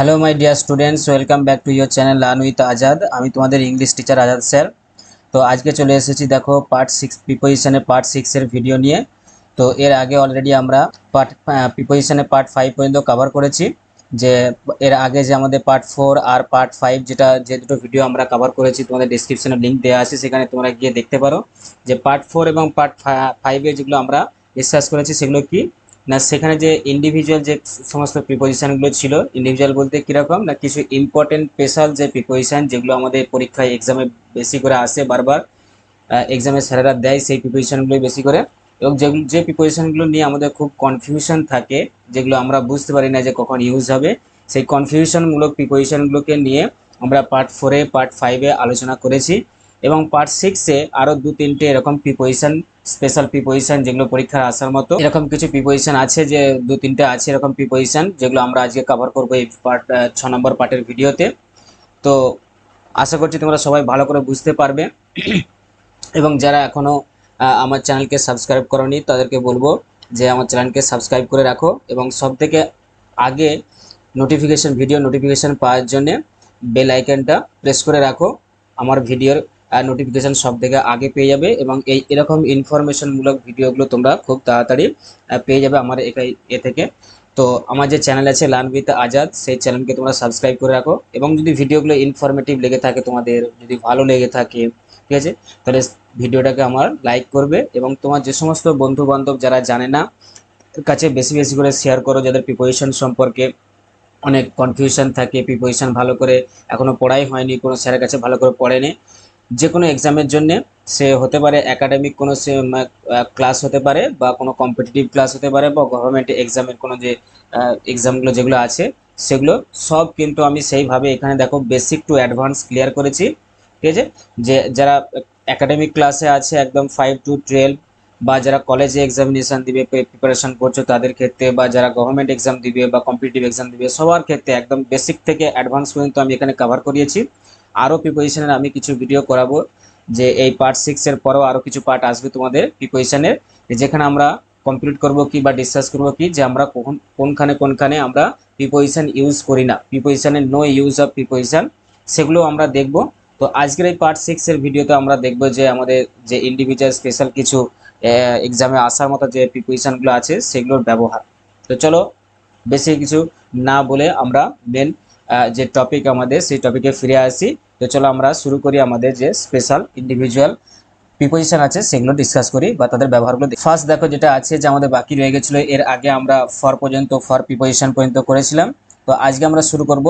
Hello my dear students, welcome back to your channel learn with Azad. আমি তোমাদের English teacher Azad sir. তো আজকে চলে এসেছি দেখো পার্ট 6 প্রিপোজিশনের পার্ট 6 এর ভিডিও নিয়ে। তো এর আগে অলরেডি আমরা পার্ট প্রিপোজিশনের পার্ট 5 পর্যন্ত কভার করেছি। যে এর আগে যে আমাদের পার্ট 4 আর পার্ট 5 যে দুটো ভিডিও আমরা কভার করেছি, তোমাদের ডেসক্রিপশনে লিঙ্ক দেওয়া আছে, সেখানে তোমরা গিয়ে দেখতে পারো যে পার্ট 4 এবং পার্ট 5 এর যেগুলো আমরা ডিসকাস করেছি সেগুলো কি না। সেখানে যে ইন্ডিভিজুয়াল যে সমস্ত প্রিপোজিশনগুলো ছিল, ইন্ডিভিজুয়াল বলতে কীরকম না, কিছু ইম্পর্টেন্ট স্পেশাল যে প্রিপোজিশন যেগুলো আমাদের পরীক্ষায় এক্সামে বেশি করে আসে, বারবার এক্সামে স্যারেরা দেয় সেই প্রিপোজিশনগুলোই বেশি করে। এবং যে প্রিপোজিশনগুলো নিয়ে আমাদের খুব কনফিউশন থাকে, যেগুলো আমরা বুঝতে পারি না যে কখন ইউজ হবে, সেই কনফিউশনমূলক প্রিপোজিশনগুলোকে নিয়ে আমরা পার্ট 4-এ পার্ট 5-এ আলোচনা করেছি। এবং পার্ট 6-এ আরও 2-3টে এরকম প্রিপোজিশন, স্পেশাল প্রিপোজিশন যেগুলো পরীক্ষার আসার মতো, এরকম কিছু প্রিপোজিশন আছে, যে 2-3টে আছে এরকম প্রিপোজিশন যেগুলো আমরা আজকে কভার করবো এই পার্ট 6 নম্বর পার্টের ভিডিওতে। তো আশা করছি তোমরা সবাই ভালো করে বুঝতে পারবে। এবং যারা এখনও আমার চ্যানেলকে সাবস্ক্রাইব করোনি তাদেরকে বলবো যে আমার চ্যানেলকে সাবস্ক্রাইব করে রাখো, এবং সবথেকে আগে ভিডিও নোটিফিকেশান পাওয়ার জন্যে বেল আইকনটা প্রেস করে রাখো। আমার ভিডিওর নোটিফিকেশান সবথেকে আগে পেয়ে যাবে, এবং এরকম ইনফরমেশনমূলক ভিডিওগুলো তোমরা খুব তাড়াতাড়ি পেয়ে যাবে আমার এ থেকে। তো আমার যে চ্যানেল আছে লার্ন উইথ আজাদ, সেই চ্যানেলকে তোমরা সাবস্ক্রাইব করে রাখো। এবং যদি ভিডিওগুলো ইনফরমেটিভ লেগে থাকে, তোমাদের যদি ভালো লেগে থাকে, ঠিক আছে, তাহলে ভিডিওটাকে আমার লাইক করবে, এবং তোমার যে সমস্ত বন্ধু বান্ধব যারা জানে না কাছে বেশি বেশি করে শেয়ার করো, যাদের প্রিপোজিশন সম্পর্কে অনেক কনফিউশন থাকে, প্রিপোজিশন ভালো করে এখনও পড়াই হয়নি, কোনো স্যারের কাছে ভালো করে পড়েনি। যে কোনো এক্সামের জন্য, সে হতে পারে একাডেমিক কোনো ক্লাস হতে পারে, বা কোনো কম্পিটিটিভ ক্লাস হতে পারে, বা গভর্নমেন্ট এক্সামের কোনো যে এক্সামগুলো যেগুলো আছে সেগুলো সব কিন্তু আমি সেইভাবে এখানে দেখো বেসিক টু অ্যাডভান্স ক্লিয়ার করেছি। ঠিক আছে, যে যারা একাডেমিক ক্লাসে আছে একদম 5 to 12, বা যারা কলেজে এক্সামিনেশান দিবে, প্রিপারেশন করছো তাদের ক্ষেত্রে, বা যারা গভর্নমেন্ট এক্সাম দিবে বা কম্পিটিটিভ এক্সাম দিবে, সবার ক্ষেত্রে একদম বেসিক থেকে অ্যাডভান্স পর্যন্ত আমি এখানে কভার করিয়েছি। আরও প্রিপোজিশনের আমি কিছু ভিডিও করাবো, যে এই পার্ট 6-এর পরেও আরও কিছু পার্ট আসবে তোমাদের প্রিপোজিশনের, যেখানে আমরা কমপ্লিট করব কি বা ডিসকাস করবো কি যে আমরা কোনখানে আমরা প্রিপোজিশন ইউজ করি না, প্রিপোজিশনের নো ইউজ অফ প্রিপোজিশন, সেগুলো আমরা দেখব। তো আজকের এই পার্ট 6-এর ভিডিওতে আমরা দেখব যে আমাদের যে ইন্ডিভিজুয়াল স্পেশাল কিছু এক্সামে আসার মতো যে প্রিপোজিশনগুলো আছে সেগুলোর ব্যবহার। তো চলো বেশি কিছু না বলে আমরা মেন যে টপিক আমাদের সেই টপিকে ফিরে আসি। তো চলো আমরা শুরু করি আমাদের যে স্পেশাল ইন্ডিভিজুয়াল প্রিপোজিশন আছে সেগুলো ডিসকাস করি বা তাদের ব্যবহারগুলো। ফার্স্ট দেখো যেটা আছে যে আমাদের বাকি রয়ে গেছিলো, এর আগে আমরা ফর প্রিপোজিশন পর্যন্ত করেছিলাম। তো আজকে আমরা শুরু করব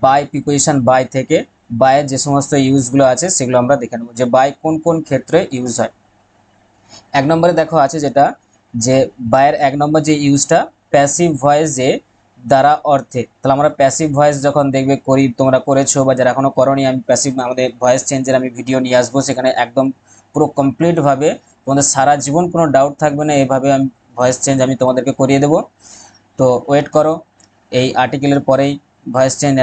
বাই প্রিপোজিশন, বাই থেকে। বাইয়ের যে সমস্ত ইউজগুলো আছে সেগুলো আমরা দেখে নেব, যে বাই কোন কোন ক্ষেত্রে ইউজ হয়। 1 নম্বরে দেখো আছে যেটা, যে বাইয়ের 1 নম্বর যে ইউজটা প্যাসিভ ভয়েসে দ্বারা অর্থে। তাহলে আমরা প্যাসিভ ভয়েস যখন দেখবে করি, তোমরা করেছো বা যারা এখনো করোনি, আমি প্যাসিভ আমাদের ভয়েস চেঞ্জের আমি ভিডিও নিয়ে আসবো, সেখানে একদম পুরো কমপ্লিটভাবে তোমাদের সারা জীবন কোনো ডাউট থাকবে না, এভাবে আমি ভয়েস চেঞ্জ আমি তোমাদেরকে করিয়ে দেবো। তো ওয়েট করো, এই আর্টিকেলের পরেই ভয়েস চেঞ্জ,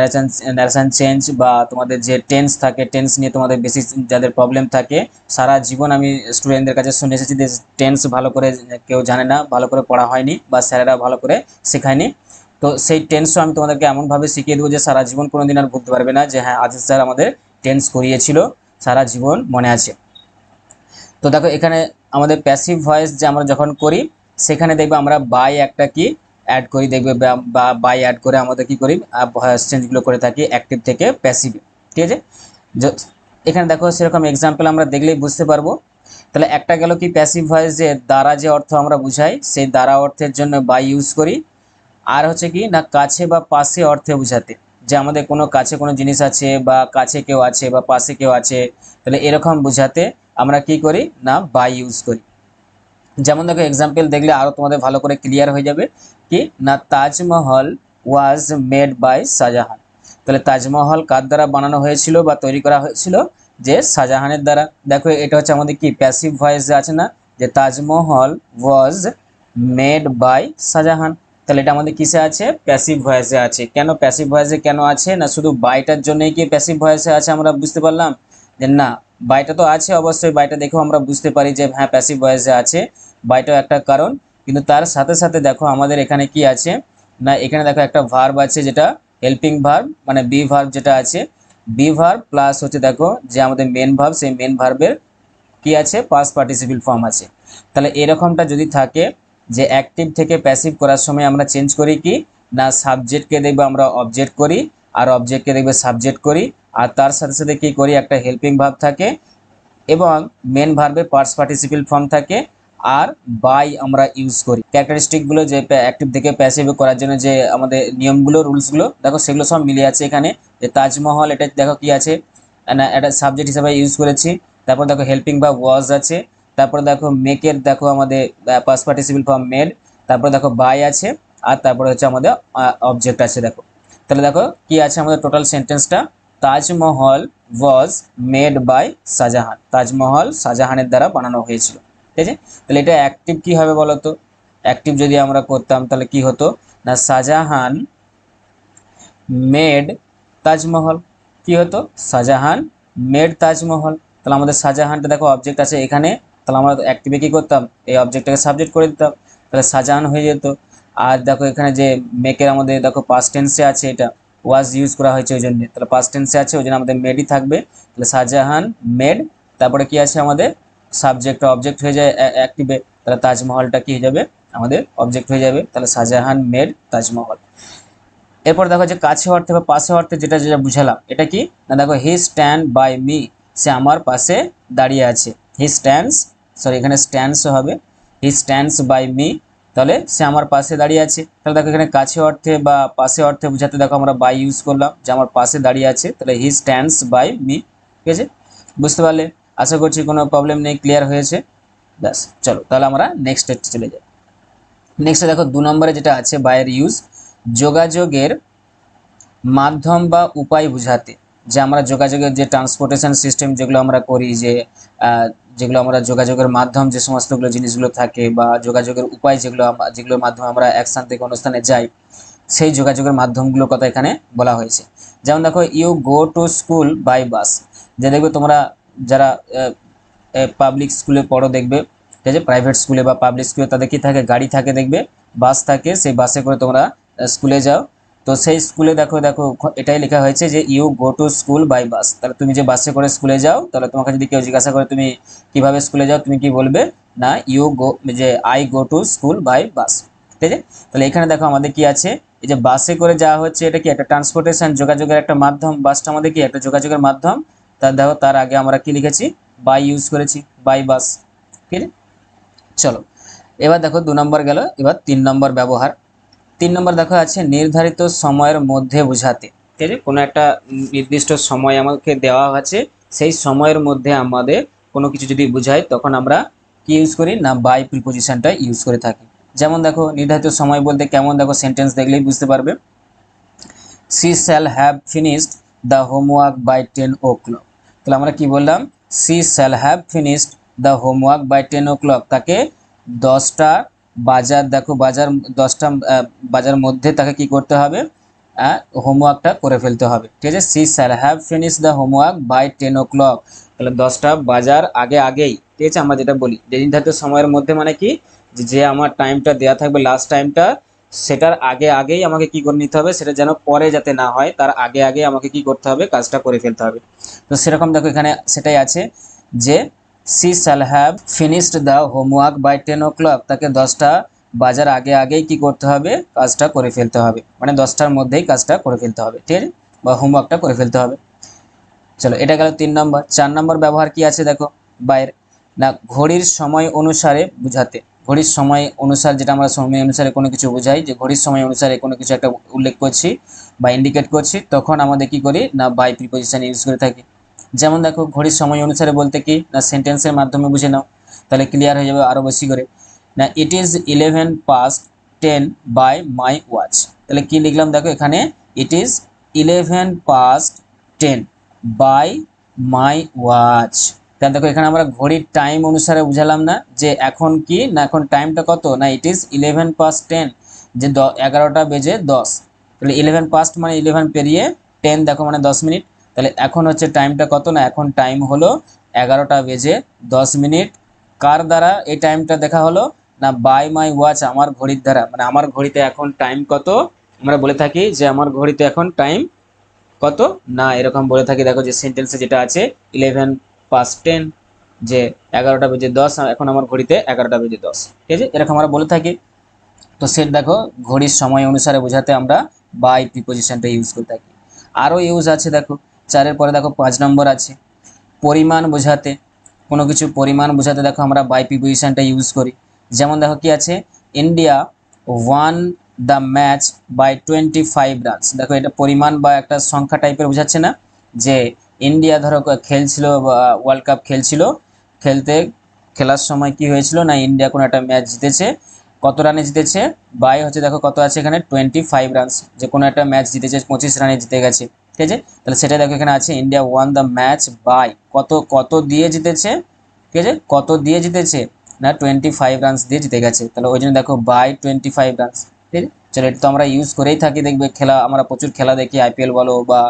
ন্যারেশন চেঞ্জ, বা তোমাদের যে টেন্স থাকে, টেন্স নিয়ে তোমাদের বেশি যাদের প্রবলেম থাকে, সারা জীবন আমি স্টুডেন্টদের কাছে শুনে এসেছি যে টেন্স ভালো করে কেউ জানে না, ভালো করে পড়া হয়নি, বা স্যারেরা ভালো করে শেখায়নি। তো সেই টেন্সও আমি তোমাদেরকে এমনভাবে শিখিয়ে দেবো যে সারা জীবন কোনো দিন আর ভুলতে পারবে না, যে হ্যাঁ আজিজ স্যার আমাদের টেন্স করিয়েছিল, সারা জীবন মনে আছে। তো দেখো এখানে আমাদের প্যাসিভ ভয়েস যে আমরা যখন করি, সেখানে দেখবে আমরা বাই একটা কি অ্যাড করি, দেখবে বা বাই অ্যাড করে আমাদের কি করি ভয়েস চেঞ্জগুলো করে থাকি অ্যাক্টিভ থেকে প্যাসিভে। ঠিক আছে, এখানে দেখো সেরকম এক্সাম্পল আমরা দেখলেই বুঝতে পারবো। তাহলে একটা গেল কি প্যাসিভ ভয়েস, যে দ্বারা যে অর্থ আমরা বুঝাই, সেই দ্বারা অর্থের জন্য বাই ইউজ করি। আর হচ্ছে কি না, কাছে বা পাশে অর্থে বোঝাতে, যে আমাদের কোনো কাছে কোনো জিনিস আছে, বা কাছে কেউ আছে, বা পাশে কেউ আছে, তাহলে এরকম বোঝাতে আমরা কি করি না বাই ইউজ করি। যেমন দেখো এক্সাম্পল দেখলে আরও তোমাদের ভালো করে ক্লিয়ার হয়ে যাবে, কি না Taj Mahal was made by Shahjahan. তাহলে তাজমহল কার দ্বারা বানানো হয়েছিল বা তৈরি করা হয়েছিল, যে শাহজাহানের দ্বারা। দেখো এটা হচ্ছে আমাদের কি প্যাসিভ ভয়েস আছে না, যে Taj Mahal was made by Shahjahan. তাহলে এটা আমাদের কিসে আছে, প্যাসিভ ভয়েসে আছে। কেন প্যাসিভ ভয়েসে কেন আছে না, শুধু বাইটার জন্যই কি প্যাসিভ ভয়েসে আছে আমরা বুঝতে পারলাম, যে না বাইটা তো আছে অবশ্যই, বাইটা দেখেও আমরা বুঝতে পারি যে হ্যাঁ প্যাসিভ ভয়েসে আছে, বাইটাও একটা কারণ। কিন্তু তার সাথে সাথে দেখো আমাদের এখানে কি আছে না, এখানে দেখো একটা ভার্ব আছে যেটা হেল্পিং ভার্ব মানে বি ভার্ব যেটা আছে, বি ভার্ব প্লাস হচ্ছে দেখো যে আমাদের মেন ভার্ব, সেই মেন ভার্বের কি আছে পাস্ট পার্টিসিপল ফর্ম আছে। তাহলে এরকমটা যদি থাকে যে অ্যাক্টিভ থেকে প্যাসিভ করার সময় আমরা চেঞ্জ করি কি না, সাবজেক্টকে দেখবে আমরা অবজেক্ট করি, আর অবজেক্টকে দেখবে সাবজেক্ট করি, আর তার সাথে সাথে কি করি একটা হেল্পিং ভার্ব থাকে, এবং মেন ভার্বে পাস্ট পার্টিসিপল ফর্ম থাকে, আর বাই আমরা ইউজ করি। ক্যারেক্টারিস্টিকগুলো যে অ্যাক্টিভ থেকে প্যাসিভ করার জন্য যে আমাদের নিয়মগুলো রুলসগুলো দেখো সেগুলো সব মিলে আছে এখানে। যে তাজমহল এটা দেখো কি আছে না, এটা সাবজেক্ট হিসেবে ইউজ করেছি। তারপর দেখো হেল্পিং ভার্ব ওয়াজ আছে, তারপর দেখো মেকের দেখো আমাদের পাস্ট পার্টিসিপল ফর্ম মেড, তারপর দেখো বাই আছে, আর তারপরে হচ্ছে আমাদের অবজেক্ট আছে দেখো। তাহলে দেখো কি আছে আমাদের টোটাল সেন্টেন্সটা, Taj Mahal was made by Shahjahan, Taj Mahal শাহজাহানের দ্বারা বানানো হয়েছিল। ঠিক আছে, তাহলে এটা অ্যাক্টিভ কি হবে বলো তো, অ্যাক্টিভ যদি আমরা করতাম তাহলে কি হতো না, শাহজাহান মেড তাজমহল, কি হতো শাহজাহান মেড তাজমহল। তাহলে আমাদের শাহজাহানটা দেখো অবজেক্ট আছে এখানে, তাহলে আমরা অ্যাক্টিভে কি করতাম এই অবজেক্টটাকে সাবজেক্ট করে দিতাম, তাহলে শাহজাহান হয়ে যেত। আর দেখো এখানে যে মেকের আমাদের দেখো পাস্ট টেন্সে আছে, এটা ওয়াজ ইউজ করা হয়েছে ওই জন্য, তাহলে পাস্ট টেন্সে আছে ওই জন্য আমাদের মেডই থাকবে। তাহলে শাহজাহান মেড, তারপরে কি আছে আমাদের সাবজেক্ট অবজেক্ট হয়ে যায় অ্যাক্টিভে, তাহলে তাজমহলটা কি হয়ে যাবে আমাদের অবজেক্ট হয়ে যাবে, তাহলে শাহজাহান মেড তাজমহল। এরপর দেখো যে কাছে অর্থে বা পাশে অর্থে যেটা যেটা বুঝালাম এটা কি না, দেখো হি স্ট্যান্ড বাই মি, সে আমার পাশে দাঁড়িয়ে আছে, হি স্ট্যান্ডস, সরি এখানে স্ট্যান্ডস হবে, হি স্ট্যান্ডস বাই মি, তাহলে সে আমার পাশে দাঁড়িয়ে আছে। তাহলে দেখো এখানে কাছে অর্থে বা পাশে অর্থে বোঝাতে দেখো আমরা বাই ইউজ করলাম, যে আমার পাশে দাঁড়িয়ে আছে, তাহলে হি স্ট্যান্ডস বাই মি। ঠিক আছে, বুঝতে পারলে, আশা করছি কোনো প্রবলেম নেই, ক্লিয়ার হয়েছে। ব্যাস চলো তাহলে আমরা নেক্সট চলে যাই। নেক্সট দেখো 2 নম্বরে যেটা আছে বাইয়ের ইউজ, যোগাযোগের মাধ্যম বা উপায় বোঝাতে, যে আমরা যোগাযোগের যে ট্রান্সপোর্টেশন সিস্টেম যেগুলো আমরা করি, যে যেগুলো আমরা যোগাযোগের মাধ্যম যে সমস্তগুলো জিনিসগুলো থাকে, বা যোগাযোগের উপায় যেগুলোর মাধ্যমে আমরা এক স্থান থেকে অন্য স্থানে যাই, সেই যোগাযোগের মাধ্যমগুলোর কথা এখানে বলা হয়েছে। যেমন দেখো you go to school by bus, যে দেখবে তোমরা যারা পাবলিক স্কুলে পড়ো দেখবে, ঠিক আছে, প্রাইভেট স্কুলে বা পাবলিক স্কুলে তাদের কি থাকে গাড়ি থাকে দেখবে, বাস থাকে, সেই বাসে করে তোমরা স্কুলে যাও। তো সেই স্কুলে দেখো দেখো এটাই লেখা হয়েছে যে you go to school by bus, তাহলে তুমি যে বাসে করে স্কুলে যাও, তাহলে তোমাকে যদি কেউ জিজ্ঞাসা করে তুমি কিভাবে স্কুলে যাও, তুমি কি বলবে না ইউ গো, যে I go to school by bus. ঠিক আছে, তাহলে এখানে দেখো আমাদের কি আছে, এই যে বাসে করে যাওয়া হচ্ছে এটা কি একটা ট্রান্সপোর্টেশন যোগাযোগের একটা মাধ্যম, বাসটা আমাদের কি একটা যোগাযোগের মাধ্যম। তার দেখো তার আগে আমরা কি লিখেছি বাই ইউজ করেছি, বাই বাস। ঠিক আছে, চলো এবার দেখো 2 নম্বর গেল, এবার 3 নম্বর ব্যবহার। 3 নম্বর দেখো আছে নির্ধারিত সময়ের মধ্যে বোঝাতে, ঠিক আছে, কোনো একটা নির্দিষ্ট সময় আমাকে দেওয়া আছে, সেই সময়ের মধ্যে আমাদের কোনো কিছু যদি বোঝাই তখন আমরা কি ইউজ করি না বাই প্রিপোজিশনটা ইউজ করে থাকি। যেমন দেখো নির্ধারিত সময় বলতে কেমন, দেখো সেন্টেন্স দেখলেই বুঝতে পারবে, she shall have finished the homework by 10 o'clock। তাহলে আমরা কি বললাম, she shall have finished the homework by 10 o'clock, তাকে 10টা বাজার দেখো বাজার 10টা বাজার মধ্যে তাকে কি করতে হবে হোমওয়ার্কটা করে ফেলতে হবে। ঠিক আছে, she shall have finished the homework by 10 o'clock, তাহলে 10টা বাজার আগেই। ঠিক আছে, আমরা যেটা বলি যে নির্ধারিত সময়ের মধ্যে মানে কি, যে আমার টাইমটা দেওয়া থাকবে লাস্ট টাইমটা, সেটার আগেই আমাকে কি করে নিতে হবে, সেটা যেন পরে যাতে না হয়, তার আগে আমাকে কি করতে হবে কাজটা করে ফেলতে হবে। তো সেরকম দেখো এখানে সেটাই আছে যে she shall have finished the homework by 10 o'clock, তাকে 10টা বাজার আগেই কি করতে হবে কাজটা করে ফেলতে হবে, মানে 10টার মধ্যেই কাজটা করে ফেলতে হবে। ঠিক আছে, বা হোমওয়ার্কটা করে ফেলতে হবে। চলো এটা গেল 3 নম্বর। 4 নম্বর ব্যবহার কি আছে দেখো বাইরে না, ঘড়ির সময় অনুসারে বোঝাতে, ঘড়ির সময় অনুসার যেটা আমরা সময় অনুসারে কোনো কিছু বোঝাই, যে ঘড়ির সময় অনুসারে কোনো কিছু একটা উল্লেখ করছি বা ইন্ডিকেট করছি, তখন আমাদের কি করি না বাই প্রিপোজিশন ইউজ করে থাকি। যেমন দেখো ঘড়ির সময় অনুসারে বলতে কি না সেন্টেন্সের মাধ্যমে বুঝে নাও, তাহলে ক্লিয়ার হয়ে যাবে আরও বেশি করে। না it is 11 past 10 by my watch, তাহলে কি লিখলাম দেখো এখানে it is 11 past 10 by my watch. তাহলে দেখো এখানে আমরা ঘড়ির টাইম অনুসারে বুঝালাম না, যে এখন কি না এখন টাইমটা কত না ইট ইজ 11 past 10, যে 11টা বেজে 10, তাহলে 11 past মানে 11 পেরিয়ে 10 দেখো মানে 10 মিনিট, তাহলে এখন হচ্ছে টাইমটা কত না এখন টাইম হলো 11টা বেজে 10 মিনিট। কার দ্বারা এই টাইমটা দেখা হলো না বাই মাই ওয়াচ, আমার ঘড়ির দ্বারা, মানে আমার ঘড়িতে এখন টাইম কত আমরা বলে থাকি যে আমার ঘড়িতে এখন টাইম কত না, এরকম বলে থাকি। দেখো যে সেন্টেন্সে যেটা আছে 11 past 10, যে 11টা বেজে 10, এখন আমার ঘড়িতে 11টা বেজে 10, ঠিক আছে, এরকম আমরা বলে থাকি। তো সেট দেখো ঘড়ির সময় অনুসারে বোঝাতে আমরা বাই প্রিপোজিশনটা ইউজ করে থাকি। আরও ইউজ আছে দেখো, 4-এর পরে দেখো 5 নম্বর আছে পরিমাণ বোঝাতে। কোনো কিছু পরিমাণ বোঝাতে দেখো আমরা বাই প্রিপোজিশনটা ইউজ করি। যেমন দেখো কি আছে, India won the match by 25 runs. দেখো এটা পরিমাণ বা একটা সংখ্যা টাইপের বোঝাচ্ছে না, যে ইন্ডিয়া ধরো খেলছিল, ওয়ার্ল্ড কাপ খেলছিল, খেলার সময় কি হয়েছিল না, ইন্ডিয়া কোনো একটা ম্যাচ জিতেছে। কত রানে জিতেছে, বাই হচ্ছে দেখো কত আছে এখানে 25 রানস, যে কোনো একটা ম্যাচ জিতেছে 25 রানে জিতে গেছে, ঠিক আছে। তাহলে সেটা দেখো এখানে আছে India won the match by কত, কত দিয়ে জিতেছে, ঠিক আছে, কত দিয়ে জিতেছে না 25 রানস দিয়ে জিতে গেছে। তাহলে ওই জন্য দেখো বাই 25 রানস, ঠিক আছে। চলো এটা তো আমরা ইউজ করেই থাকি, দেখবে খেলা আমরা প্রচুর খেলা দেখি, আইপিএল বলো বা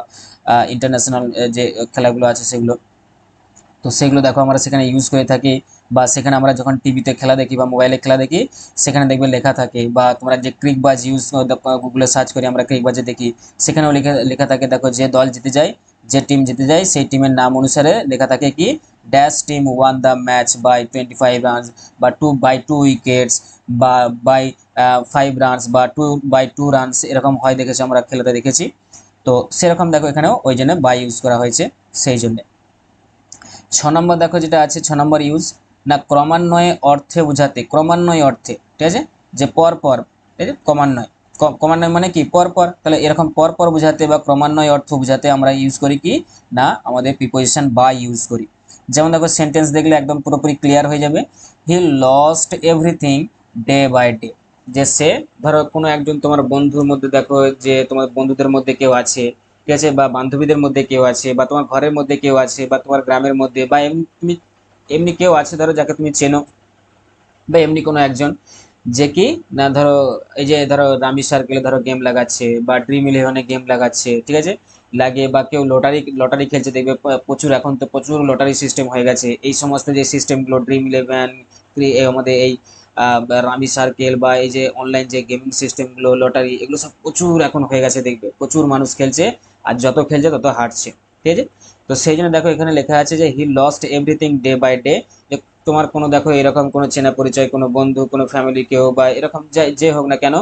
ইন্টারন্যাশনাল যে খেলাগুলো আছে সেগুলো, তো সেগুলো দেখো আমরা সেখানে ইউজ করে থাকি। বা সেখানে আমরা যখন টিভিতে খেলা দেখি বা মোবাইলে খেলা দেখি, সেখানে দেখবে লেখা থাকে। বা তোমরা যে ক্রিকবাজ ইউজ গুগলে সার্চ করে আমরা ক্রিকবাজে দেখি, সেখানেও লেখা লেখা থাকে দেখো, যে দল জিতে যায়, যে টিম জিতে যায় সেই টিমের নাম অনুসারে লেখা থাকে কি dash team won the match by 25 runs, বা 2 উইকেটস, বা বাই 5 রানস, বা 2 রানস, এরকম হয় দেখেছি আমরা খেলাতে দেখেছি। তো সেরকম দেখো এখানেও ওই জন্য বাই ইউজ করা হয়েছে সেই জন্য। 6 নম্বর দেখো যেটা আছে, 6 নম্বর ইউজ না ক্রমান্বয়ে অর্থে বোঝাতে, ক্রমান্বয়ে অর্থে, ঠিক আছে, যে পর পর, ঠিক আছে, ক্রমান্বয়, ক্রমান্বয় মানে কি পর পর, তাহলে এরকম পর পর বোঝাতে বা ক্রমান্বয়ে অর্থ বোঝাতে আমরা ইউজ করি কি না আমাদের প্রিপোজিশন বা ইউজ করি। যেমন দেখো সেন্টেন্স দেখলে একদম পুরোপুরি ক্লিয়ার হয়ে যাবে, he lost everything day by day. যে সে ধরো কোনো একজন তোমার বন্ধুর মধ্যে দেখো, যে তোমার বন্ধুদের মধ্যে কেউ আছে, ঠিক আছে, বা বান্ধবীদের মধ্যে কেউ আছে, বা তোমার ঘরের মধ্যে কেউ আছে, বা তোমার গ্রামের মধ্যে, বা এমনি তুমি এমনি কেউ আছে ধরো যাকে তুমি চেনো, বা এমনি কোনো একজন, যে কি না ধরো এই যে ধরো রামি সার্কেলে ধরো গেম লাগাচ্ছে, বা ড্রিম ইলেভেনে গেম লাগাচ্ছে, ঠিক আছে, লাগে, বা কেউ লটারি লটারি খেলছে, দেখবে প্রচুর, এখন তো প্রচুর লটারি সিস্টেম হয়ে গেছে। এই সমস্ত যে সিস্টেমগুলো ড্রিম ইলেভেন, আমাদের এই রামি সার্কেল, বা এই যে অনলাইন যে গেমিং সিস্টেমগুলো লটারি, এগুলো সব প্রচুর এখন হয়ে গেছে, দেখবে প্রচুর মানুষ খেলছে, আর যত খেলছে তত হারছে, ঠিক আছে। তো সেই জন্য দেখো এখানে লেখা আছে যে he lost everything day by day. তোমার কোনো দেখো এরকম কোনো চেনা পরিচয়, কোনো বন্ধু, কোনো ফ্যামিলি কেউ, বা এরকম যে হোক না কেন,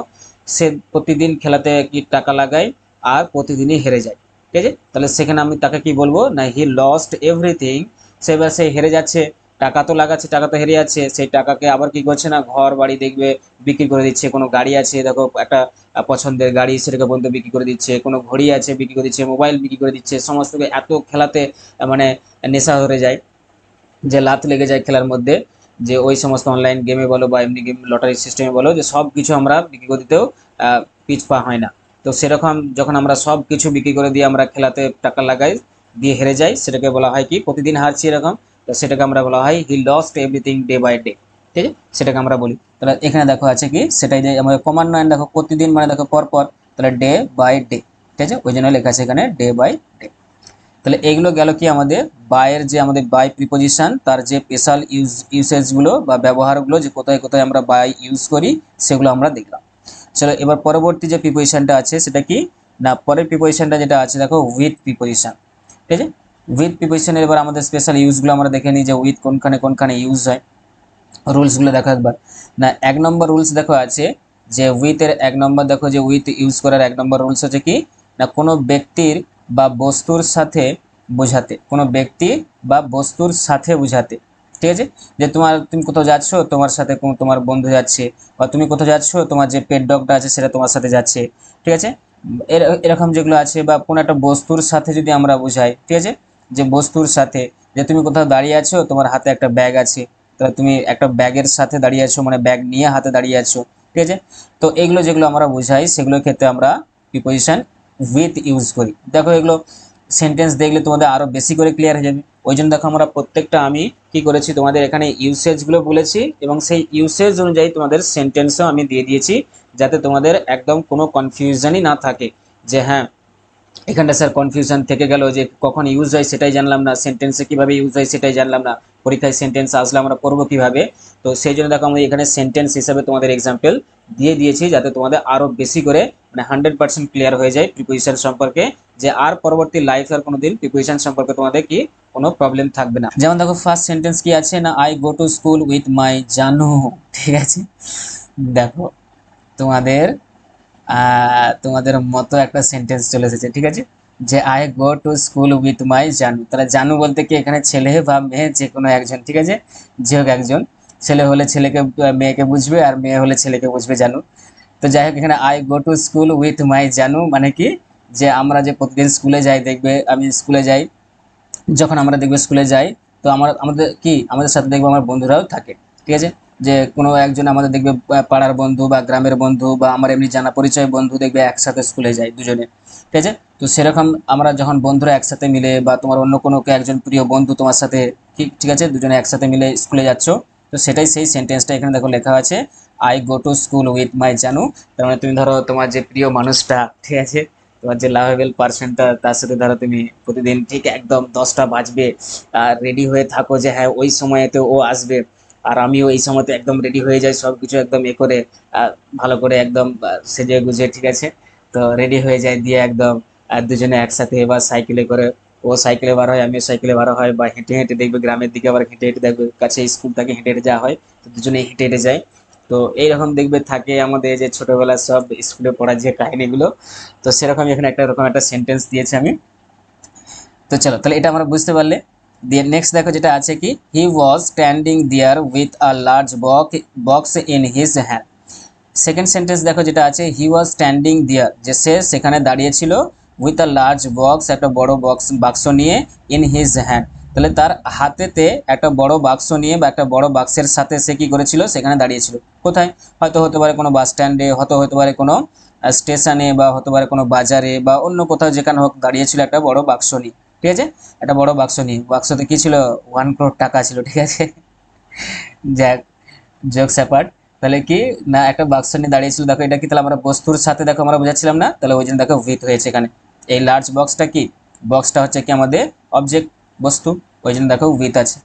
সে প্রতিদিন খেলাতে কি টাকা লাগায় আর প্রতিদিনই হেরে যায়, ঠিক আছে। তাহলে সেখানে আমি তাকে কি বলবো না হি লস্ট এভরিথিং, সে হেরে যাচ্ছে, টাকা তো লাগাচ্ছে, টাকা তো হেরে যাচ্ছে, সেই টাকাকে আবার কি করছে না ঘর বাড়ি দেখবে বিক্রি করে দিচ্ছে। কোনো গাড়ি আছে দেখো একটা পছন্দের গাড়ি, সেটাকে বন্ধু বিক্রি করে দিচ্ছে, কোনো ঘড়ি আছে বিক্রি করে দিচ্ছে, মোবাইল বিক্রি করে দিচ্ছে, সমস্ত এত খেলাতে মানে নেশা ধরে যায়, যে লাত লেগে যায় খেলার মধ্যে, যে ওই সমস্ত অনলাইন গেমে বলো বা এমনি গেম লটারি সিস্টেমে বলো, যে সব কিছু আমরা বিক্রি করে দিতেও পিছপা হয় না। তো সেরকম যখন আমরা সব কিছু বিক্রি করে দিয়ে আমরা খেলাতে টাকা লাগাই, দিয়ে হেরে যাই, সেটাকে বলা হয় কি প্রতিদিন হারছি এরকম। তো সেটাকে আমরা বলা হয় he lost everything day by day, ঠিক আছে, সেটাকে আমরা বলি। তাহলে এখানে দেখো আছে কি সেটাই, যে আমাদের ক্রমান্বয়ে দেখো প্রতিদিন মানে দেখো পর পর, তাহলে ডে বাই ডে, ঠিক আছে, ওই জন্য লেখা আছে এখানে ডে বাই ডে। তাহলে এইগুলো গেল কি আমাদের বাইয়ের, যে আমাদের বাই প্রিপোজিশন তার যে স্পেশাল ইউসেজগুলো বা ব্যবহারগুলো, যে কোথায় কোথায় আমরা বাই ইউজ করি, সেগুলো আমরা দেখলাম। চলো এবার পরবর্তী যে প্রিপোজিশনটা আছে সেটা কি না, পরের প্রিপোজিশনটা যেটা আছে দেখো উইথ প্রিপোজিশন, ঠিক আছে। উইথ প্রিপোজিশনের এবার আমাদের স্পেশাল ইউজগুলো আমরা দেখে নিই, যে উইথ কোনখানে কোনখানে ইউজ হয়, রুলসগুলো দেখো একবার। না 1 নম্বর রুলস দেখো আছে, যে উইথের 1 নম্বর দেখো, যে উইথ ইউজ করার 1 নম্বর রুলস হচ্ছে কি না কোনো ব্যক্তির বা বস্তুর সাথে বোঝাতে, কোনো ব্যক্তি বা বস্তুর সাথে বোঝাতে, ঠিক আছে। যে তুমি কোথাও যাচ্ছ, তোমার সাথে তোমার বন্ধু যাচ্ছে, বা তুমি কোথাও যাচ্ছ, তোমার যে পেট ডগটা আছে সেটা তোমার সাথে যাচ্ছে, ঠিক আছে। এরকম যেগুলো আছে, বা কোনো একটা বস্তুর সাথে যদি আমরা বোঝাই, ঠিক আছে, যে বস্তুর সাথে, যে তুমি কোথাও দাঁড়িয়ে আছো, তোমার হাতে একটা ব্যাগ আছে, তাহলে তুমি একটা ব্যাগের সাথে দাঁড়িয়ে আছো, মানে ব্যাগ নিয়ে হাতে দাঁড়িয়ে আছো, ঠিক আছে। তো এগুলো যেগুলো আমরা বোঝাই, সেগুলোর ক্ষেত্রে আমরা প্রিপোজিশন উইথ ইউজ করি। দেখো এগুলো সেন্টেন্স দেখলে তোমাদের আরো বেশি করে ক্লিয়ার হয়ে যাবে। ওই জন্য দেখো আমরা প্রত্যেকটা আমি কি করেছি, তোমাদের এখানে ইউসেজগুলো বলেছি, এবং সেই ইউসেজ অনুযায়ী তোমাদের সেন্টেন্সও আমি দিয়ে দিয়েছি, যাতে তোমাদের একদম কোনো কনফিউশনই না থাকে, যে হ্যাঁ এখানটা স্যার কনফিউশন থেকে গেল, যে কখন ইউজ হয় সেটাই জানলাম না, সেন্টেন্সে কিভাবে ইউজ হয় সেটাই জানলাম না, পরীক্ষায় সেন্টেন্স আসলে আমরা পড়বো কিভাবে। তো সেই জন্য দেখো আমি এখানে সেন্টেন্স হিসাবে তোমাদের এক্সাম্পল দিয়ে দিয়েছি, যাতে তোমাদের আরো বেশি করে মানে 100% ক্লিয়ার হয়ে যায় প্রিপোজিশন সম্পর্কে, যে আর পরবর্তী লাইফে আর কোনোদিন প্রিপোজিশন সম্পর্কে তোমাদের কি কোনো প্রবলেম থাকবে না। যেমন দেখো ফার্স্ট সেন্টেন্স কি আছে না, I go to school with my জানু। ঠিক আছে, দেখো তোমাদের তোমাদের মতো একটা সেন্টেন্স চলে এসেছে। ঠিক আছে, যে I go to school with my জানু। তাহলে জানু বলতে কি এখানে ছেলে বা মেয়ে যে কোনো একজন। ঠিক আছে, যে হোক একজন, ছেলে হলে ছেলেকে মেয়েকে বুঝবে, আর মেয়ে হলে ছেলেকে বুঝবে জানু। তো যাই হোক, এখানে I go to school with my জানু মানে কি, যে আমরা যে প্রতিদিন স্কুলে যাই, দেখবে আমি স্কুলে যাই, যখন আমরা দেখবে স্কুলে যাই, তো আমাদের কি আমাদের সাথে দেখবে আমার বন্ধুরাও থাকে। ঠিক আছে, যে কোনো একজন আমাদের দেখবে পাড়ার বন্ধু বা গ্রামের বন্ধু বা আমার এমনি জানা পরিচয় বন্ধু দেখবে একসাথে স্কুলে যায় দুজনে। ঠিক আছে, তো সেরকম আমরা যখন বন্ধুরা একসাথে মিলে বা তোমার অন্য কোনো একজন প্রিয় বন্ধু তোমার সাথে, ঠিক আছে, দুজনে একসাথে মিলে স্কুলে যাচ্ছ, তো সেটাই সেই সেন্টেন্সটা এখানে দেখো লেখা আছে, I go to school with my জানু। তার মানে তুমি ধরো তোমার যে প্রিয় মানুষটা, ঠিক আছে, তোমার যে লাভেবল পার্সনটা, তার সাথে ধরো তুমি প্রতিদিন ঠিক একদম 10টা বাজবে আর রেডি হয়ে থাকো যে হ্যাঁ ওই সময়তে ও আসবে, আর আমিও এই সময়তে একদম রেডি হয়ে যাই, সব কিছু একদম এ করে ভালো করে একদম সেজে গুজে, ঠিক আছে, তো রেডি হয়ে যায়, দিয়ে একদম দুজনে একসাথে বা সাইকেলে করে, ও সাইকেলে বার হয় আমিও সাইকেলে বার হয়, বা হেঁটে হেঁটে দেখবে গ্রামের দিকে আবার হেঁটে হেঁটে দেখবে কাছে স্কুল থেকে হেঁটে হেঁটে যাওয়া হয়, তো দুজনে হেঁটে হেঁটে যায়। তো এইরকম দেখবে থাকে আমাদের যে ছোটবেলার সব স্কুলে পড়ার যে কাহিনীগুলো, তো সেরকম এখানে একটা এরকম একটা সেন্টেন্স দিয়েছি আমি। তো চলো, তাহলে এটা আমরা বুঝতে পারলে। দিয়ে নেক্সট দেখো যেটা আছে কি, he was standing there with a large box in his hand. Second sentence দেখো যেটা আছে, হি ওয়াজ স্ট্যান্ডিং দেয়ার, যে সে সেখানে দাঁড়িয়েছিল, উইথ আ লার্জ বক্স, একটা বড় বাক্স নিয়ে, ইন হিজ হ্যান্ড, তাহলে তার হাতেতে একটা বড় বাক্স নিয়ে বা একটা বড় বাক্সের সাথে সে কি করেছিল, সেখানে দাঁড়িয়েছিল। কোথায়, হয়তো হতে পারে কোনো বাস স্ট্যান্ডে, হতে পারে কোনো স্টেশনে, বা হতে পারে কোনো বাজারে, বা অন্য কোথাও যেখানে হোক দাঁড়িয়েছিল একটা বড় বাক্স নিয়ে। ঠিক আছে, একটা বড় বাক্স নিয়ে, বাক্সতে কি ছিল, 1 crore টাকা ছিল। ঠিক আছে, যাক, জোকস অ্যাপার্ট, তাহলে কি না একটা বাক্স নিয়ে দাঁড়িয়েছিল। দেখো এটা কি, তাহলে আমরা বস্তুর সাথে দেখো আমরা বোঝাচ্ছিলাম না, তাহলে ওই জন্য দেখো উইথ হয়েছে এখানে। এই লার্জ বক্সটা কি, বক্সটা হচ্ছে কি আমাদের অবজেক্ট, বস্তু, ওই জন্য দেখো উইথ আছে।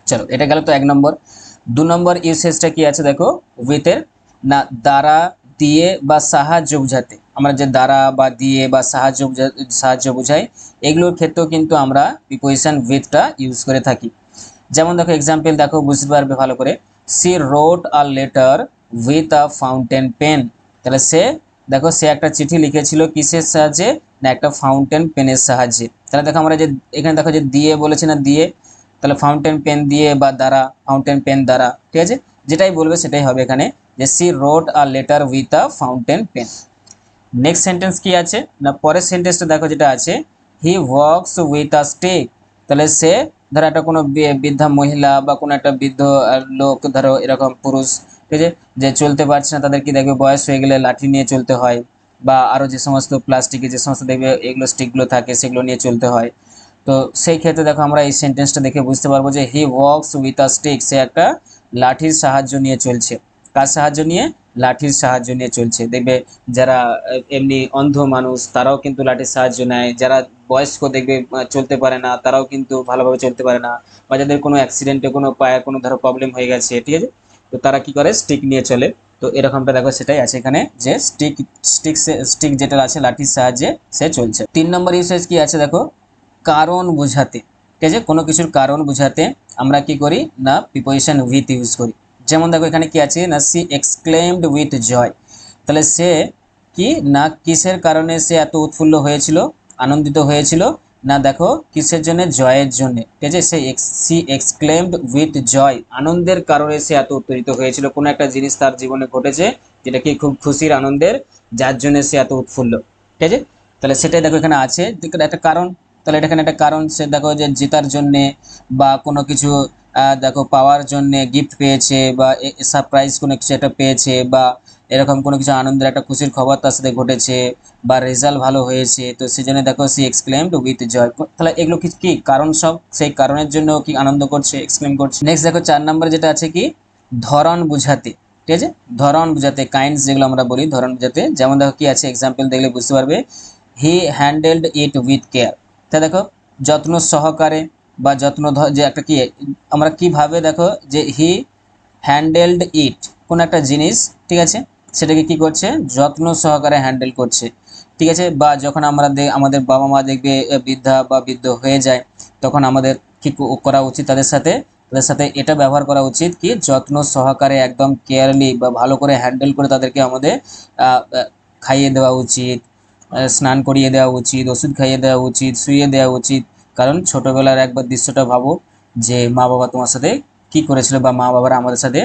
চলো, এটা গেল তো 1 নম্বর। 2 নম্বর ইউসেজটা কি আছে দেখো উইথের, না দ্বারা, দিয়ে বা সাহায্য বুঝাতে। আমরা যে দ্বারা বা দিয়ে বা সাহায্য বুঝাই, এগুলোর ক্ষেত্রেও কিন্তু আমরা প্রিপোজিশন উইথটা ইউজ করে থাকি। যেমন দেখো এক্সাম্পল দেখো, বুঝতে পারবে ভালো করে, she wrote a letter with a fountain pen. তাহলে সে, দেখো সে একটা চিঠি লিখেছিল কিসের সাহায্যে, না একটা ফাউন্টেন পেনের সাহায্যে। তাহলে দেখো আমরা যে এখানে দেখো যে দিয়ে বলেছে না, দিয়ে, তাহলে ফাউন্টেন পেন দিয়ে বা দ্বারা, ফাউন্টেন পেন দ্বারা। ঠিক আছে, যেটাই বলবে সেটাই হবে এখানে, যে she wrote a letter with a fountain pen. Next sentence কি আছে না, পরের সেন্টেন্সটা দেখো যেটা আছে, he walks with a stick. তাহলে সে ধরো একটা কোনো বৃদ্ধা মহিলা বা কোনো একটা বৃদ্ধ লোক, ধরো এরকম পুরুষ, ঠিক আছে, যে চলতে পারছে না, তাদের কি দেখবে বয়স হয়ে গেলে লাঠি নিয়ে চলতে হয়, বা আরও যে সমস্ত প্লাস্টিকের যে সমস্ত দেখবে এগুলো স্টিকগুলো থাকে, সেগুলো নিয়ে চলতে হয়। তো সেই ক্ষেত্রে দেখো আমরা এই সেন্টেন্সটা দেখে বুঝতে পারবো যে হি ওয়াকস উইথ আ স্টিক, সে একটা লাঠির সাহায্য নিয়ে চলছে। কার সাহায্য নিয়ে, লাঠির সাহায্য নিয়ে চলছে। দেখবে যারা এমনি অন্ধ মানুষ তারাও কিন্তু লাঠির সাহায্য নেয়, যারা বয়স্ক দেখবে চলতে পারে না, তারাও কিন্তু ভালোভাবে চলতে পারে না, বা যাদের কোনো অ্যাক্সিডেন্টে কোনো পায়ে কোনো ধরো প্রবলেম হয়ে গেছে, ঠিক আছে, তো তারা কি করে, স্টিক নিয়ে চলে। তো এরকমটা দেখো সেটাই আছে এখানে, যে স্টিক যেটা আছে লাঠির সাহায্যে সে চলছে। 3 নম্বর ইউসেজ কি আছে দেখো, কারণ বোঝাতে। ঠিক আছে, কোনো কিছুর কারণ বোঝাতে আমরা কি করি না, প্রিপোজিশন উইথ ইউজ করি। যেমন দেখো এখানে কি আছে না, সি এক্সক্লেমড উইথ জয়। তাহলে সে কি না কিসের কারণে সে এত উৎফুল্ল হয়েছিল, আনন্দিত হয়েছিল, না দেখো কিসের জন্য, জয়ের জন্য। ঠিক আছে, সি এক্সক্লেমড উইথ জয়, আনন্দের কারণে সে এত উত্তেজিত হয়েছিল, কোনো একটা জিনিস তার জীবনে ঘটেছে যেটা কি খুব খুশির আনন্দের, যার জন্য সে এত উৎফুল্ল। ঠিক আছে, তাহলে সেটাই দেখো এখানে আছে একটা কারণ। তাহলে এটা এখানে একটা কারণ, সে দেখো যে জেতার জন্যে বা কোনো কিছু দেখো পাওয়ার জন্যে, গিফট পেয়েছে বা সারপ্রাইজ কোনো কিছু একটা পেয়েছে, বা এরকম কোনো কিছু আনন্দের একটা খুশির খবর তার সাথে ঘটেছে, বা রেজাল্ট ভালো হয়েছে, তো সেই জন্য দেখো সি এক্সক্লেমড উইথ জয়। তাহলে এগুলো কি কি কারণ, সব সেই কারণের জন্য কি আনন্দ করছে, এক্সক্লেম করছে। নেক্সট দেখো 4 নম্বর যেটা আছে কি, ধরন বুঝাতে। ঠিক আছে, ধরন বুঝাতে, কাইন্ডস যেগুলো আমরা বলি ধরন বুঝাতে। যেমন দেখো কি আছে, এক্সাম্পল দেখলে বুঝতে পারবে, হি হ্যান্ডেলড ইট উইথ কেয়ার। তা দেখো যত্ন সহকারে, বা যত্ন যে একটা কি আমরা কিভাবে দেখো যে হি হ্যান্ডেলড ইট, কোন একটা জিনিস, ঠিক আছে, সেটাকে কি করছে, যত্ন সহকারে হ্যান্ডেল করছে, ঠিক আছে। বা যখন আমরা আমাদের বাবা মা দেখবে বৃদ্ধা বা বৃদ্ধ হয়ে যায়, তখন আমাদের কি করা উচিত, তাদের সাথে এটা ব্যবহার করা উচিত কি, যত্ন সহকারে একদম কেয়ারলি বা ভালো করে হ্যান্ডেল করে তাদেরকে আমাদের খাইয়ে দেওয়া উচিত, স্নান করিয়ে দেওয়া উচিত, ওষুধ খাইয়ে দেওয়া উচিত, শুইয়ে দেওয়া উচিত। কারণ ছোটবেলার একবার দৃশ্যটা ভাবো যে মা বাবা তোমার সাথে কি করেছিল, বা মা বাবারা আমাদের সাথে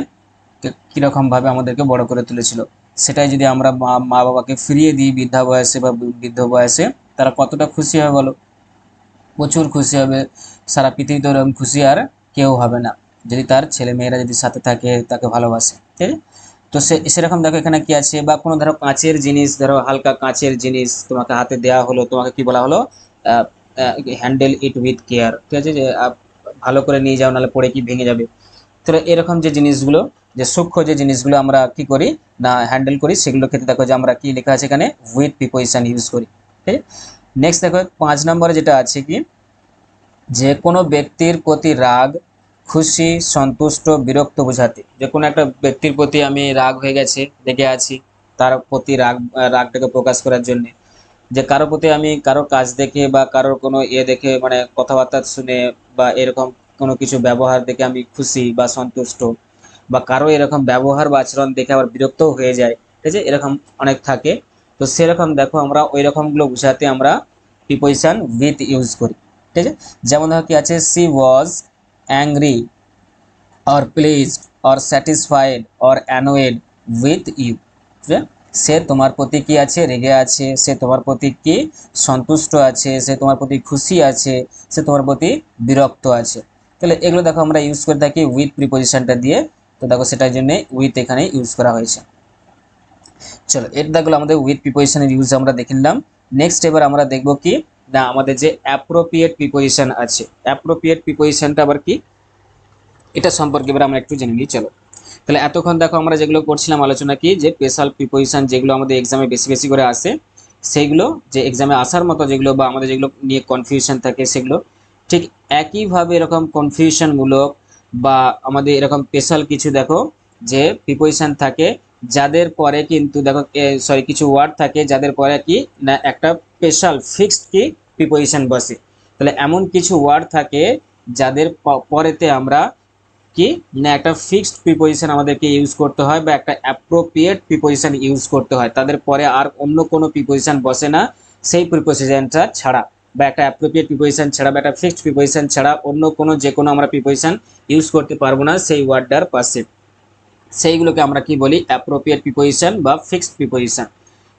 কিরকম ভাবে আমাদেরকে বড় করে তুলেছিল, সেটাই যদি আমরা মা বাবাকে ফিরিয়ে দিই বৃদ্ধা বয়সে বা বৃদ্ধ বয়সে, তারা কতটা খুশি হবে বলো, প্রচুর খুশি হবে। সারা পৃথিবীতে ওরকম খুশি আর কেউ হবে না, যদি তার ছেলে মেয়েরা যদি সাথে থাকে, তাকে ভালোবাসে, ঠিক আছে। তো সেরকম দেখো এখানে কি আছে, বা কোনো ধরো কাঁচের জিনিস, ধরো হালকা কাঁচের জিনিস তোমাকে হাতে দেওয়া হলো, তোমাকে কি বলা হলো, হ্যান্ডেল ইট উইথ কেয়ার, ঠিক আছে, যে ভালো করে নিয়ে যাও, নাহলে পড়ে কি ভেঙে যাবে। তো এরকম যে জিনিসগুলো, যে সূক্ষ্ম যে জিনিসগুলো আমরা কি করি না হ্যান্ডেল করি, সেগুলো ক্ষেত্রে দেখো যে আমরা কি লেখা আছে এখানে, উইথ প্রিপোজিশন ইউজ করি, ঠিক আছে। নেক্সট দেখো 5 নম্বরে যেটা আছে কি, যে কোনো ব্যক্তির প্রতি রাগ, খুশি, সন্তুষ্ট, বিরক্ত বোঝাতে, যে কোনো একটা ব্যক্তির প্রতি আমি রাগ হয়ে গেছে, রেগে আছি, তার প্রতি রাগটাকে প্রকাশ করার জন্য, যে কারোর প্রতি আমি কারোর কাজ দেখে বা কারোর কোনো দেখে, মানে কথাবার্তা শুনে বা এরকম কোনো কিছু ব্যবহার দেখে আমি খুশি বা সন্তুষ্ট, বা কারো এরকম ব্যবহার বা আচরণ দেখে আবার বিরক্তও হয়ে যায়, ঠিক আছে, এরকম অনেক থাকে। তো সেরকম দেখো আমরা ওই রকমগুলো বোঝাতে আমরা প্রিপোজিশন উইথ ইউজ করি, ঠিক আছে। যেমন ধরো কি আছে, she was angry or pleased or satisfied or annoyed with you, সে তোমার প্রতি কি আছে, রেগে আছে, সে তোমার প্রতি কি সন্তুষ্ট আছে, সে তোমার প্রতি খুশি আছে, সে তোমার প্রতি বিরক্ত আছে। তাহলে এগুলো দেখো আমরা ইউজ করে থাকি উইথ প্রিপোজিশনটা দিয়ে। তো দেখো সেটার জন্য উইথ এখানে ইউজ করা হয়েছে। চলো এটা দেখলো আমাদের উইথ প্রিপোজিশনের ইউজ আমরা দেখে নিলাম। নেক্সট এবার আমরা দেখব কি না, আমাদের যে অ্যাপ্রোপ্রিয়েট প্রিপোজিশন আছে, অ্যাপ্রোপ্রিয়েট প্রিপোজিশনটা আবার কি, এটা সম্পর্কে এবার আমরা একটু জেনে নিই। চলো তাহলে এতক্ষণ দেখো আমরা যেগুলো করছিলাম আলোচনা কি, যে স্পেশাল প্রিপোজিশন যেগুলো আমাদের এক্সামে বেশি বেশি করে আসে, সেইগুলো যে এক্সামে আসার মতো যেগুলো, বা আমাদের যেগুলো নিয়ে কনফিউশন থাকে সেগুলো, ঠিক একইভাবে এরকম কনফিউশনমূলক বা আমাদের এরকম স্পেশাল কিছু দেখো যে প্রিপোজিশন থাকে, যাদের পরে কিন্তু দেখো সরি কিছু ওয়ার্ড থাকে যাদের পরে কি না একটা স্পেশাল ফিক্সড কি প্রিপোজিশন বসে। তাহলে এমন কিছু ওয়ার্ড থাকে যাদের পরেতে আমরা কি না একটা ফিক্সড প্রিপোজিশন আমাদেরকে ইউজ করতে হয়, বা একটা অ্যাপ্রোপ্রিয়েট প্রিপোজিশন ইউজ করতে হয়, তাদের পরে আর অন্য কোনো প্রিপোজিশন বসে না সেই প্রিপোজিশনটা ছাড়া, বা একটা অ্যাপ্রোপ্রিয়েট প্রিপোজিশন ছাড়া বা একটা ফিক্সড প্রিপোজিশন ছাড়া অন্য কোনো যে কোনো আমরা প্রিপোজিশন ইউজ করতে পারবো না সেই ওয়ার্ডটার পাশে, সেইগুলোকে আমরা কি বলি, অ্যাপ্রোপ্রিয়েট প্রিপোজিশন বা ফিক্সড প্রিপোজিশন।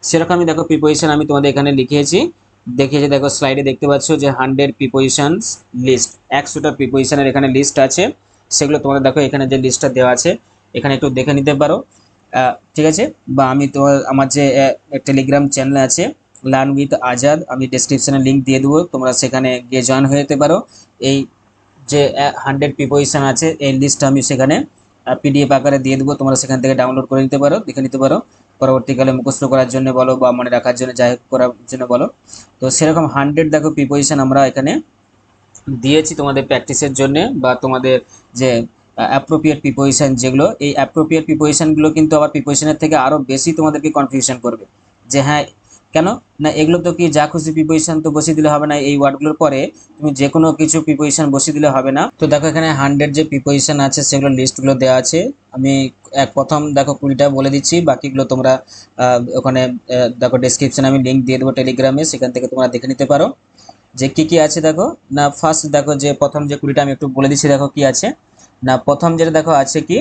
সেরকমই দেখো প্রিপোজিশন আমি তোমাদের এখানে লিখেছি, দেখিয়েছি, দেখো স্লাইডে দেখতে পাচ্ছ যে 100 প্রিপোজিশনস লিস্ট, 100টা প্রিপোজিশনের এখানে লিস্ট আছে, সেগুলো তোমাদের দেখো এখানে যে লিস্টটা দেওয়া আছে এখানে একটু দেখে নিতে পারো, ঠিক আছে। বা আমি তো আমার যে টেলিগ্রাম চ্যানেল আছে লার্ন উইথ আজাদ, আমি ডেসক্রিপশনে লিঙ্ক দিয়ে দেবো, তোমরা সেখানে গিয়ে জয়েন হয়ে যেতে পারো। এই যে 100 প্রিপোজিশন আছে এই লিস্টটা আমি সেখানে পিডিএফ আকারে দিয়ে দেবো, তোমরা সেখান থেকে ডাউনলোড করে নিতে পারো, দেখে নিতে পারো, পরবর্তীকালে মুখস্থ করার জন্য বলো বা মনে রাখার জন্য যাই করার জন্য বলো। তো সেরকম 100 দেখো প্রিপোজিশন আমরা এখানে দিয়েছি তোমাদের প্র্যাকটিসের জন্য, বা তোমাদের যে অ্যাপ্রোপ্রিয়েট প্রিপোজিশন যেগুলো, এই অ্যাপ্রোপ্রিয়েট প্রিপোজিশনগুলো কিন্তু আবার প্রিপোজিশনের থেকে আরও বেশি তোমাদেরকে কনফিউশন করবে, যে হ্যাঁ কেন না এগুলো তো কি যা খুশি প্রিপোজিশন তো বসিয়ে দিলে হবে না, এই ওয়ার্ডগুলোর পরে তুমি যে কোনো কিছু প্রিপোজিশন বসিয়ে দিলে হবে না। তো দেখো এখানে 100 যে প্রিপোজিশন আছে সেগুলো লিস্টগুলো দেওয়া আছে, আমি প্রথম দেখো 20টা বলে দিচ্ছি, বাকিগুলো তোমরা ওখানে দেখো ডেসক্রিপশনে আমি লিঙ্ক দিয়ে দেবো টেলিগ্রামে, সেখান থেকে তোমরা দেখে নিতে পারো যে কি আছে। দেখো না ফার্স্ট দেখো যে প্রথম যে 20টা আমি একটু বলে দিচ্ছি, দেখো কি আছে না, প্রথম যেটা দেখো আছে কি,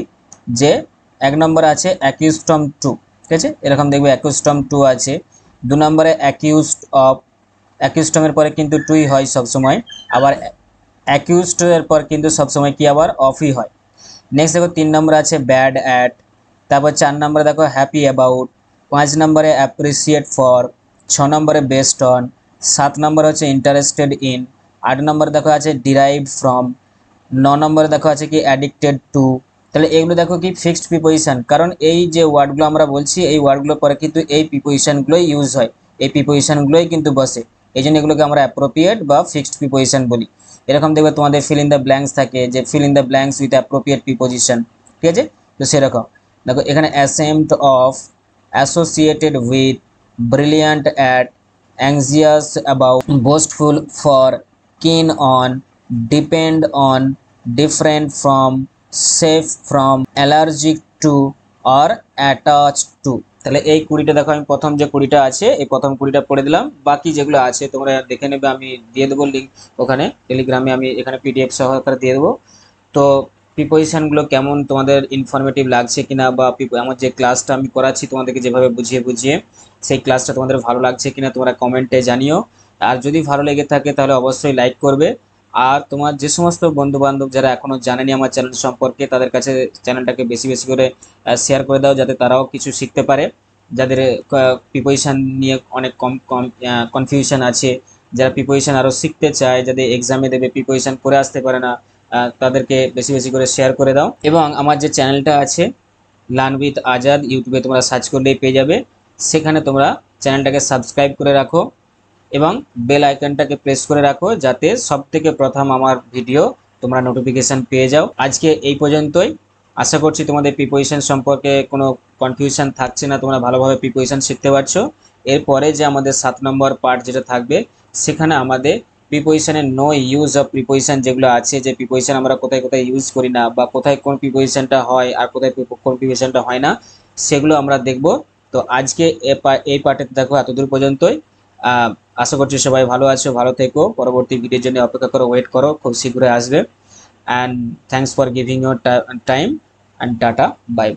যে 1 নম্বরে আছে অ্যাকিউজড টু, ঠিক আছে, এরকম দেখবে অ্যাকিউজড টু আছে। 2 নম্বরে অ্যাকিউজড অফ, অ্যাকিউজড এর পরে কিন্তু টুই হয় সবসময়, আবার অ্যাকিউজড এর পর কিন্তু সবসময় কি আবার অফই হয়। নেক্সট দেখো 3 নম্বরে আছে ব্যাড অ্যাট, তারপর 4 নম্বরে দেখো হ্যাপি অ্যাবাউট, 5 নম্বরে অ্যাপ্রিসিয়েট ফর, 6 নম্বরে বেস্ট অন, 7 নম্বরে হচ্ছে ইন্টারেস্টেড ইন, 8 নম্বরে দেখো আছে ডিরাইভড ফ্রম, 9 নম্বরে দেখো আছে কি অ্যাডিক্টেড টু। তাহলে এগুলো দেখো কি ফিক্সড প্রিপোজিশন, কারণ এই যে ওয়ার্ডগুলো আমরা বলছি এই ওয়ার্ডগুলোর পরে কিন্তু এই প্রিপোজিশনগুলোই ইউজ হয়, এই প্রিপোজিশনগুলোই কিন্তু বসে, এই জন্য এগুলোকে আমরা অ্যাপ্রোপ্রিয়েট বা ফিক্সড প্রিপোজিশন বলি। এরকম দেখবে তোমাদের ফিল ইন দ্য ব্ল্যাঙ্কস থাকে, যে fill in the blanks with appropriate preposition, ঠিক আছে। তো সেরকম দেখো এখানে exempt of, associated with, brilliant at, anxious about, boastful for, keen on, depend on, different from, safe from, allergic to or attached to। তাহলে এই 20টা দেখো আমি প্রথম যে 20টা আছে এই প্রথম 20টা পড়ে দিলাম, বাকি যেগুলো আছে তোমরা দেখে নেবে, আমি দিয়ে দেবো লিঙ্ক ওখানে টেলিগ্রামে, আমি এখানে পিডিএফ সহকারে দিয়ে দেবো। তো প্রিপোজিশনগুলো কেমন তোমাদের ইনফরমেটিভ লাগছে কিনা, বা আমার যে ক্লাসটা আমি করাচ্ছি তোমাদেরকে যেভাবে বুঝিয়ে বুঝিয়ে, সেই ক্লাসটা তোমাদের ভালো লাগছে কিনা তোমরা কমেন্টে জানিও। আর যদি ভালো লেগে থাকে তাহলে অবশ্যই লাইক করবে। আর তোমার যে সমস্ত বন্ধু বান্ধব যারা এখনো জানেনি আমার চ্যানেল সম্পর্কে, তাদের কাছে চ্যানেলটাকে বেশি বেশি করে শেয়ার করে দাও, যাতে তারাও কিছু শিখতে পারে, যাদের প্রিপোজিশন নিয়ে অনেক কম কনফিউশন আছে, যারা প্রিপোজিশন আরও শিখতে চায়, যাদের এক্সামে দেবে প্রিপোজিশন করে আসতে পারে না, তাদেরকে বেশি বেশি করে শেয়ার করে দাও। এবং আমার যে চ্যানেলটা আছে লার্ন উইথ আজাদ, ইউটিউবে তোমরা সার্চ করলেই পেয়ে যাবে, সেখানে তোমরা চ্যানেলটাকে সাবস্ক্রাইব করে রাখো এবং বেল আইকনটাকে প্রেস করে রাখো, যাতে সবথেকে প্রথম আমার ভিডিও তোমরা নোটিফিকেশান পেয়ে যাও। আজকে এই পর্যন্তই, আশা করছি তোমাদের প্রিপোজিশন সম্পর্কে কোনো কনফিউশন থাকছে না, তোমরা ভালোভাবে প্রিপোজিশন শিখতে পারছো। এরপরে যে আমাদের 7 নম্বর পার্ট যেটা থাকবে, সেখানে আমাদের প্রিপোজিশনের নো ইউজ অফ প্রিপোজিশন যেগুলো আছে, যে প্রিপোজিশন আমরা কোথায় কোথায় ইউজ করি না, বা কোথায় কোন প্রিপোজিশনটা হয় আর কোথায় কোন প্রিপোজিশনটা হয় না, সেগুলো আমরা দেখব। তো আজকে এই পার্টে দেখো এতদূর পর্যন্তই। আশা করছি সবাই ভালো আছো, ভালো থেকো, পরবর্তী ভিডিওর জন্য অপেক্ষা করো, ওয়েট করো, খুব শীঘ্রই আসবে। And thanks for giving your time and ta-ta, by.